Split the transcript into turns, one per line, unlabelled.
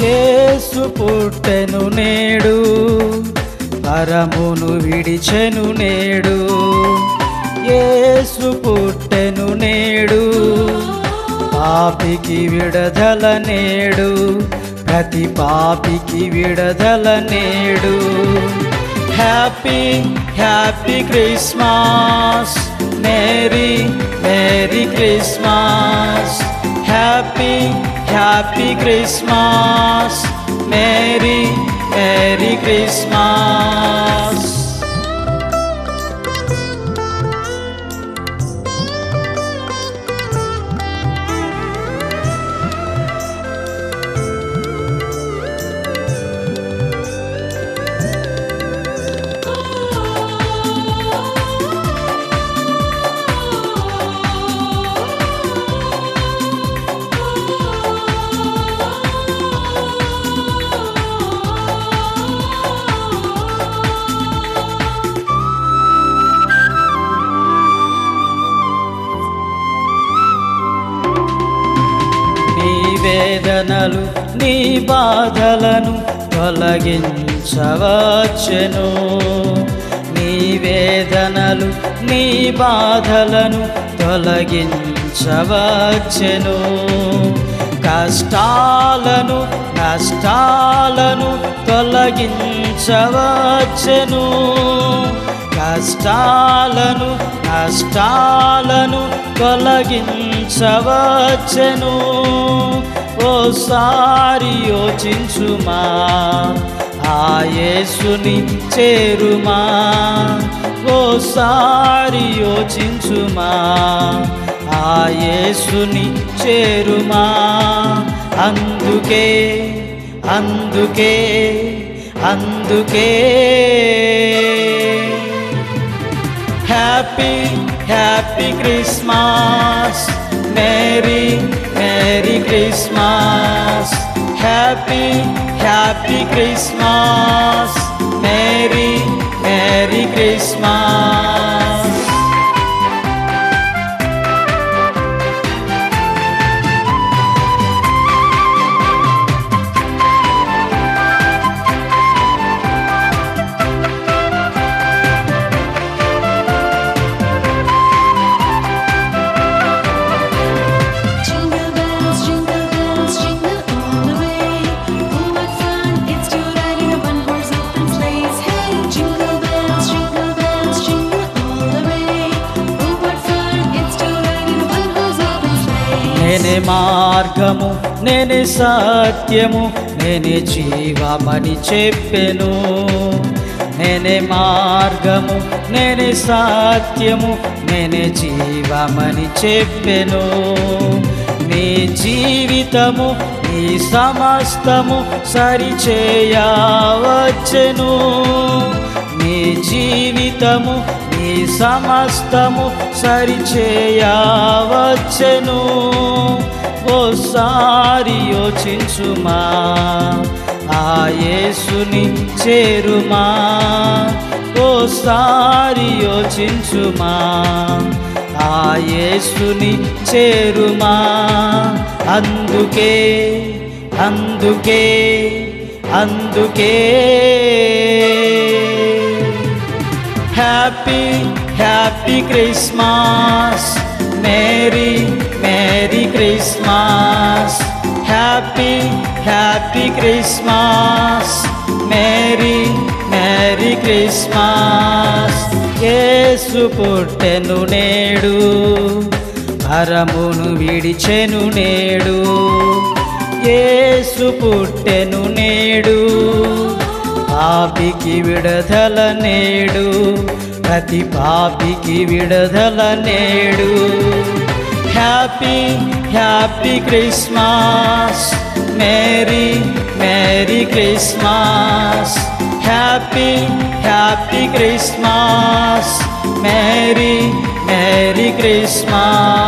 యేసు పుట్టెను నేడు, పరమును విడిచెను నేడు. యేసు పుట్టెను నేడు, పాపికి విడుదల నేడు, ప్రతి పాపికి విడుదల నేడు. Happy happy Christmas, merry merry Christmas. Happy happy Christmas, merry merry Christmas. వేదనలు నీ బాధలను తొలగించవచ్చెను. నీ వేదనలు నీ బాధలను తొలగించవచ్చెను. కష్టాలను నష్టాలను తొలగించవచ్చెను. కష్టాలను నష్టాలను తొలగించవచ్చెను. ఓసారి యోచించుమా, ఆ యేసుని చేరుమా. ఓసారి యోచించుమా, ఆ యేసుని చేరుమా. అందుకే అందుకే అందుకే happy happy Christmas, merry merry Christmas. Happy happy Christmas, merry merry Christmas. నేనే మార్గము, నేనే సత్యము, నేనే జీవమని చెప్పెను. నేనే మార్గము, నేనే సత్యము, నేనే జీవమని చెప్పెను. నీ జీవితము నీ సమస్తము సరిచేయవచ్చెను. నీ జీవితము నీ సమస్తము సరిచేయవచ్చెను. ఓసారి యోచించుమా, ఆ యేసుని చేరుమా. ఓసారి యోచించుమా, ఆ యేసుని చేరుమా. అందుకే అందుకే అందుకే happy happy Christmas, merry merry Christmas. Happy happy Christmas, merry merry Christmas. Yesu పుట్టెను నేడు, పరమును విడిచెను నేడు. యేసు పుట్టెను నేడు, పాపికి విడుదల నేడు, ప్రతి పాపికి విడుదల నేడు. Happy happy Christmas, merry merry Christmas. Happy happy Christmas, merry merry Christmas.